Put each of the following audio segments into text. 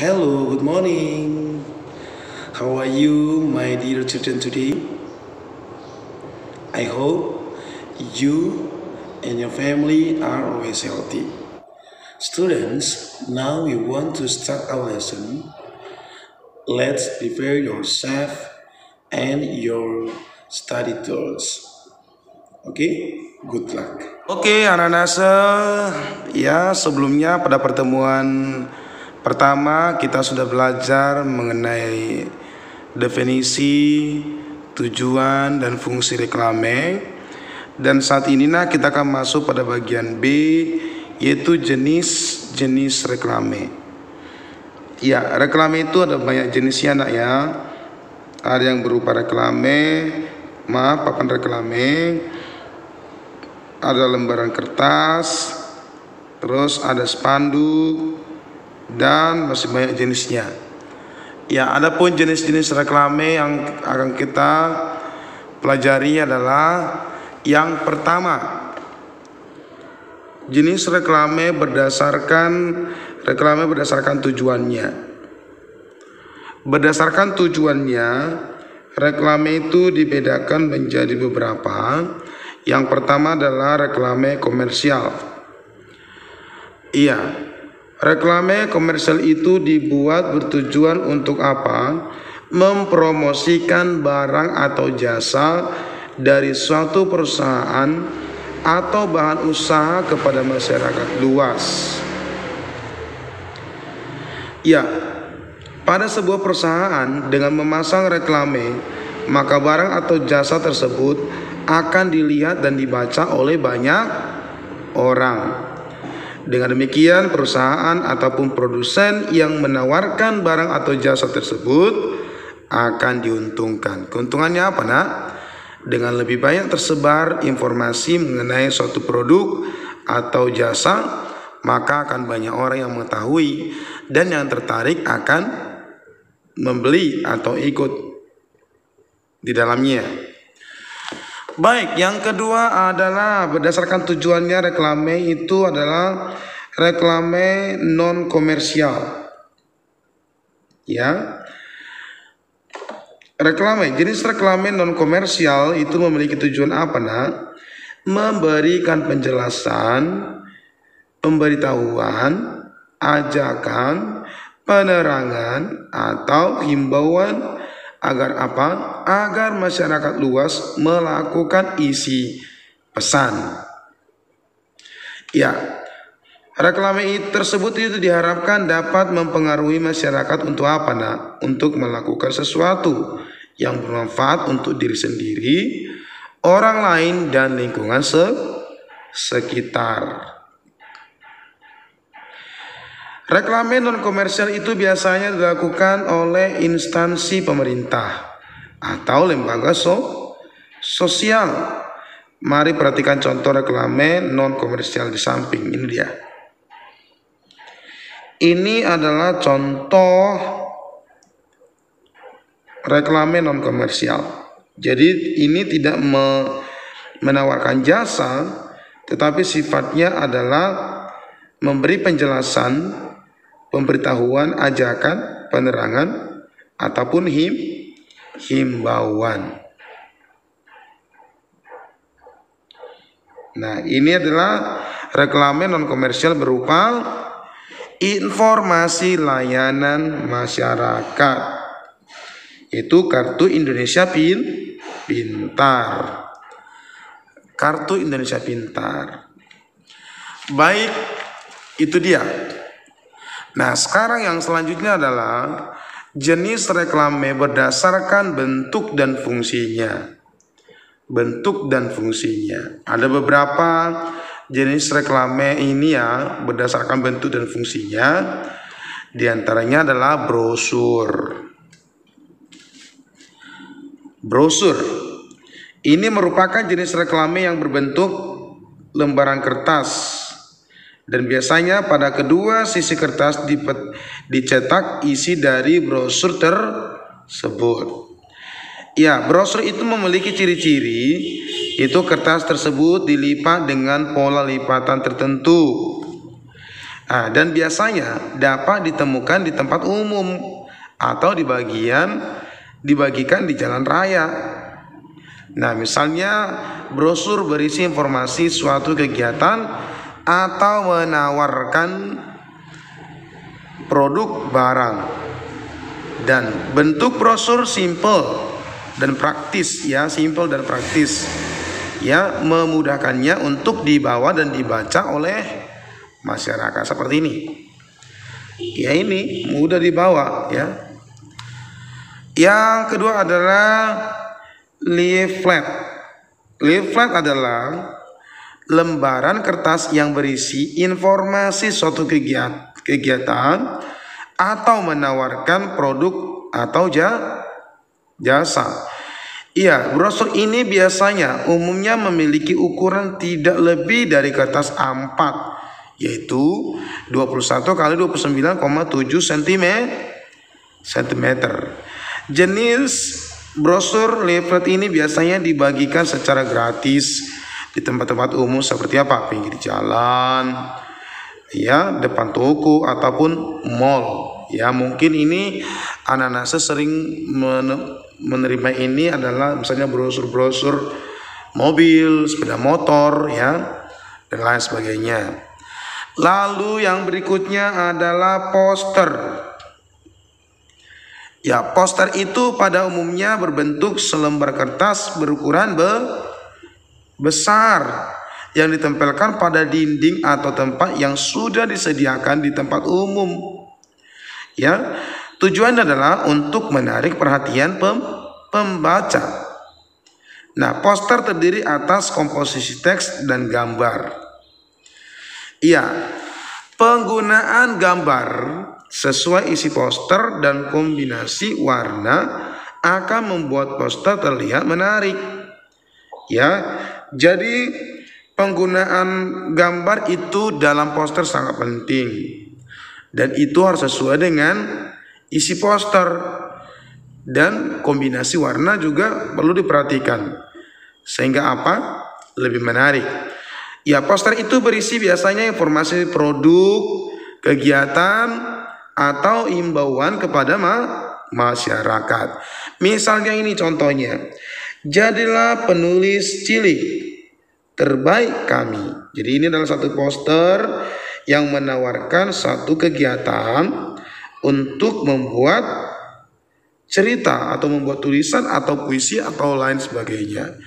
Hello, good morning. How are you, my dear children, today? I hope you and your family are always healthy. Students, now we want to start our lesson. Let's prepare yourself and your study tools. Okay, good luck. Oke, anak-anak, ya sebelumnya pada pertemuan pertama kita sudah belajar mengenai definisi, tujuan, dan fungsi reklame. Dan saat ini kita akan masuk pada bagian B, yaitu jenis-jenis reklame. Ya, reklame itu ada banyak jenisnya nak ya. Ada yang berupa papan reklame, ada lembaran kertas, terus ada spanduk, dan masih banyak jenisnya. Ya, adapun jenis-jenis reklame yang akan kita pelajari adalah yang pertama, jenis reklame berdasarkan tujuannya. Berdasarkan tujuannya, reklame itu dibedakan menjadi beberapa. Yang pertama adalah reklame komersial. Iya, reklame komersial itu dibuat bertujuan untuk apa? Mempromosikan barang atau jasa dari suatu perusahaan atau bahan usaha kepada masyarakat luas. Ya, pada sebuah perusahaan dengan memasang reklame, maka barang atau jasa tersebut akan dilihat dan dibaca oleh banyak orang. Dengan demikian, perusahaan ataupun produsen yang menawarkan barang atau jasa tersebut akan diuntungkan. Keuntungannya apa, nak? Dengan lebih banyak tersebar informasi mengenai suatu produk atau jasa, maka akan banyak orang yang mengetahui dan yang tertarik akan membeli atau ikut di dalamnya. Baik, yang kedua adalah berdasarkan tujuannya, reklame itu adalah reklame non komersial. Ya. Jenis reklame non komersial itu memiliki tujuan apa, nak? Memberikan penjelasan, pemberitahuan, ajakan, penerangan atau himbauan agar apa? Agar masyarakat luas melakukan isi pesan. Ya, reklame tersebut itu diharapkan dapat mempengaruhi masyarakat untuk apa, nak? Untuk melakukan sesuatu yang bermanfaat untuk diri sendiri, orang lain, dan lingkungan sekitar. Reklame non komersial itu biasanya dilakukan oleh instansi pemerintah atau lembaga sosial. Mari perhatikan contoh reklame non komersial di samping ini dia. Ini adalah contoh reklame non komersial. Jadi ini tidak menawarkan jasa, tetapi sifatnya adalah memberi penjelasan, pemberitahuan, ajakan, penerangan, ataupun himbauan. Nah, ini adalah reklame non komersial berupa informasi layanan masyarakat. Itu Kartu Indonesia Pintar. Kartu Indonesia Pintar. Baik, itu dia. Nah, sekarang yang selanjutnya adalah jenis reklame berdasarkan bentuk dan fungsinya. Bentuk dan fungsinya. Ada beberapa jenis reklame ini ya, berdasarkan bentuk dan fungsinya. Di antaranya adalah brosur. Brosur ini merupakan jenis reklame yang berbentuk lembaran kertas. Dan biasanya pada kedua sisi kertas dicetak isi dari brosur tersebut. Ya, brosur itu memiliki ciri-ciri, itu kertas tersebut dilipat dengan pola lipatan tertentu. Dan biasanya dapat ditemukan di tempat umum atau dibagikan di jalan raya. Nah, misalnya brosur berisi informasi suatu kegiatan atau menawarkan produk barang. Dan bentuk brosur simple dan praktis, ya, simple dan praktis, ya, memudahkannya untuk dibawa dan dibaca oleh masyarakat seperti ini. Ya, ini mudah dibawa, ya. Yang kedua adalah leaflet. Leaflet adalah lembaran kertas yang berisi informasi suatu kegiatan atau menawarkan produk atau jasa. Iya, brosur ini biasanya umumnya memiliki ukuran tidak lebih dari kertas A4, yaitu 21 kali 29,7 cm. Jenis brosur leaflet ini biasanya dibagikan secara gratis di tempat-tempat umum seperti apa? Pinggir jalan, ya, depan toko ataupun mall. Ya, mungkin ini anak-anak sering menerima ini adalah misalnya brosur-brosur mobil, sepeda motor, ya, dan lain sebagainya. Lalu yang berikutnya adalah poster. Ya, poster itu pada umumnya berbentuk selembar kertas berukuran besar yang ditempelkan pada dinding atau tempat yang sudah disediakan di tempat umum. Ya, tujuannya adalah untuk menarik perhatian pembaca. Nah, poster terdiri atas komposisi teks dan gambar. Iya, penggunaan gambar sesuai isi poster dan kombinasi warna akan membuat poster terlihat menarik. Ya, jadi penggunaan gambar itu dalam poster sangat penting, dan itu harus sesuai dengan isi poster, dan kombinasi warna juga perlu diperhatikan sehingga apa? Lebih menarik. Ya, poster itu berisi biasanya informasi produk, kegiatan, atau imbauan kepada masyarakat. Misalnya ini contohnya, jadilah penulis cilik terbaik kami. Jadi ini adalah satu poster yang menawarkan satu kegiatan untuk membuat cerita atau membuat tulisan atau puisi atau lain sebagainya.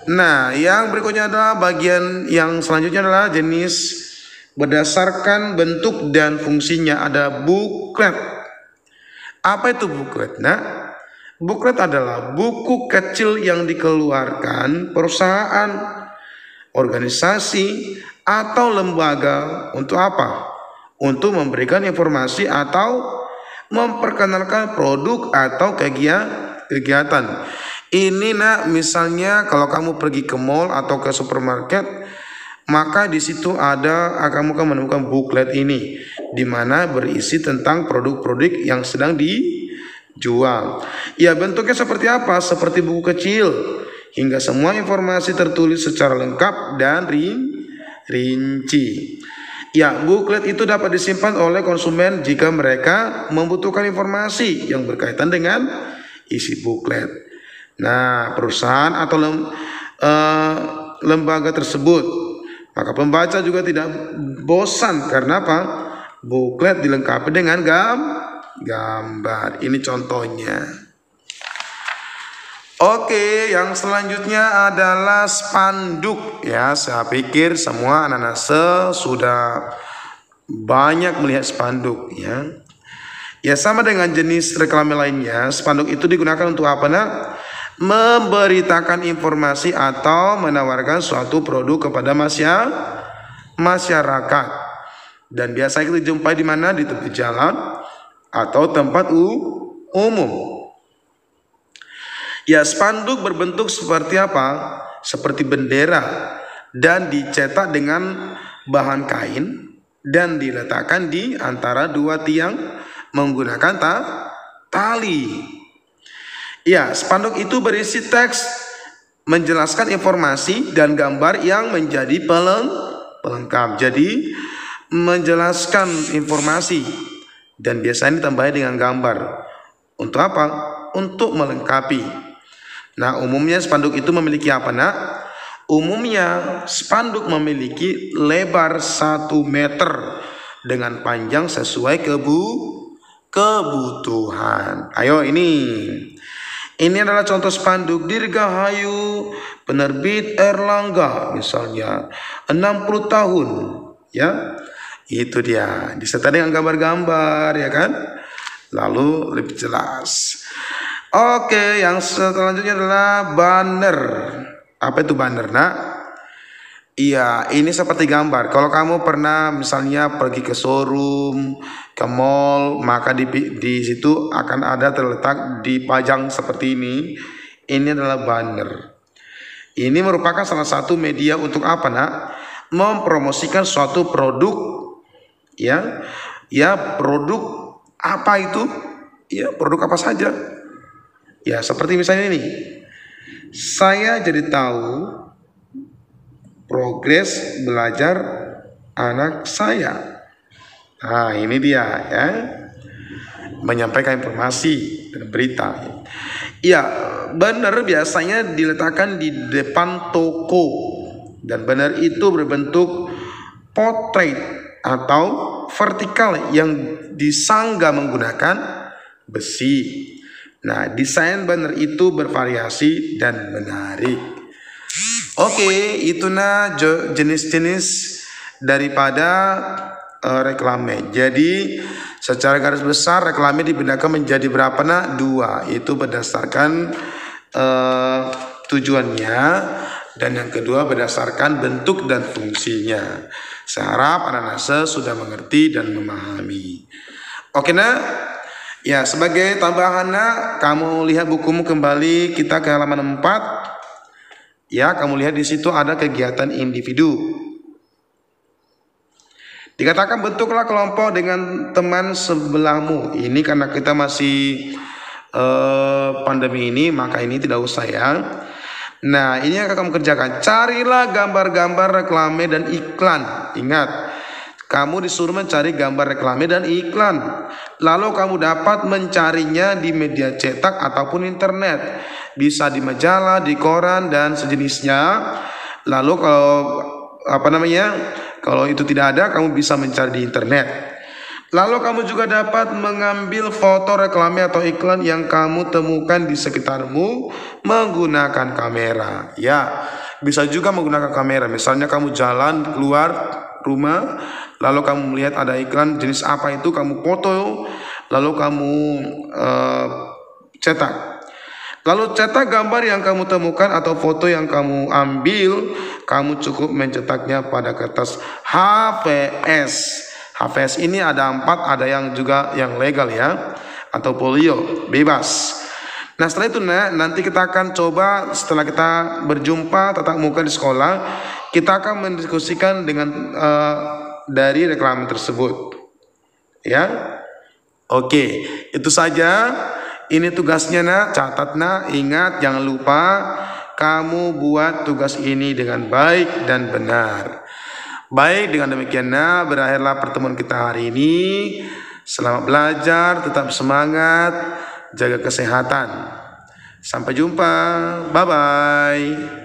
Nah, yang berikutnya adalah bagian yang selanjutnya adalah jenis berdasarkan bentuk dan fungsinya. Ada buklet. Apa itu buklet? Nah, buklet adalah buku kecil yang dikeluarkan perusahaan, organisasi, atau lembaga untuk apa? Untuk memberikan informasi atau memperkenalkan produk atau kegiatan. Ini, nak, misalnya kalau kamu pergi ke mall atau ke supermarket, maka di situ kamu akan menemukan buklet ini, di mana berisi tentang produk-produk yang sedang dijual. Ya, bentuknya seperti apa? Seperti buku kecil, hingga semua informasi tertulis secara lengkap dan rinci. Ya, buklet itu dapat disimpan oleh konsumen jika mereka membutuhkan informasi yang berkaitan dengan isi buklet. Nah, perusahaan atau lembaga tersebut, maka pembaca juga tidak bosan karena apa? Buklet dilengkapi dengan gambar. Ini contohnya. Oke, yang selanjutnya adalah spanduk. Ya, saya pikir semua anak-anak sudah banyak melihat spanduk, ya. Ya, sama dengan jenis reklame lainnya, spanduk itu digunakan untuk apa, nak? Memberitakan informasi atau menawarkan suatu produk kepada masyarakat. Dan biasanya kita jumpai di mana? Di tepi jalan atau tempat umum. Ya, spanduk berbentuk seperti apa? Seperti bendera, dan dicetak dengan bahan kain dan diletakkan di antara dua tiang menggunakan tali. Ya, spanduk itu berisi teks menjelaskan informasi dan gambar yang menjadi pelengkap. Jadi menjelaskan informasi dan biasanya ditambah dengan gambar. Untuk apa? Untuk melengkapi. Nah, umumnya spanduk itu memiliki apa, Nak? Umumnya spanduk memiliki lebar 1 meter dengan panjang sesuai kebutuhan. Ayo ini adalah contoh spanduk Dirgahayu penerbit Erlangga misalnya 60 tahun ya. Itu dia disertai dengan gambar-gambar ya kan. Lalu lebih jelas. Oke, yang selanjutnya adalah banner. Apa itu banner, Nak? Iya, ini seperti gambar. Kalau kamu pernah misalnya pergi ke showroom, ke mall, maka di situ akan ada terletak dipajang seperti ini. Ini adalah banner. Ini merupakan salah satu media untuk apa, Nak? Mempromosikan suatu produk. Ya, produk apa itu? Ya, produk apa saja? Ya, seperti misalnya ini. Saya jadi tahu progres belajar anak saya. Nah, ini dia ya. Menyampaikan informasi dan berita. Ya, banner biasanya diletakkan di depan toko. Dan banner itu berbentuk portrait atau vertikal yang disangga menggunakan besi. Nah, desain banner itu bervariasi dan menarik. Oke, itu jenis-jenis daripada reklame. Jadi secara garis besar reklame dibedakan menjadi berapa, Nak? 2. Itu berdasarkan tujuannya, dan yang kedua berdasarkan bentuk dan fungsinya. Saya harap anak-anak sudah mengerti dan memahami. Oke, Nak? Ya, sebagai tambahan, Nak, kamu lihat bukumu kembali, kita ke halaman 4. Ya, kamu lihat di situ ada kegiatan individu. Dikatakan bentuklah kelompok dengan teman sebelahmu. Ini karena kita masih pandemi ini, maka ini tidak usah ya. Nah, ini yang akan kamu kerjakan. Carilah gambar-gambar reklame dan iklan. Ingat, kamu disuruh mencari gambar reklame dan iklan. Lalu kamu dapat mencarinya di media cetak ataupun internet. Bisa di majalah, di koran, dan sejenisnya. Lalu kalau itu tidak ada, kamu bisa mencari di internet. Lalu kamu juga dapat mengambil foto reklame atau iklan yang kamu temukan di sekitarmu menggunakan kamera. Ya, bisa juga menggunakan kamera. Misalnya kamu jalan keluar rumah, lalu kamu melihat ada iklan jenis apa itu, kamu foto, lalu kamu cetak. Lalu cetak gambar yang kamu temukan atau foto yang kamu ambil, kamu cukup mencetaknya pada kertas HVS. HVS ini ada 4, ada yang juga yang legal ya, atau polio, bebas. Nah, setelah itu nanti kita akan coba, setelah kita berjumpa tatap muka di sekolah, kita akan mendiskusikan dengan dari reklame tersebut. Ya, oke, itu saja. Ini tugasnya, Nak. Catat, Nak. Ingat, jangan lupa kamu buat tugas ini dengan baik dan benar. Baik, dengan demikian berakhirlah pertemuan kita hari ini. Selamat belajar, tetap semangat, jaga kesehatan. Sampai jumpa, bye-bye.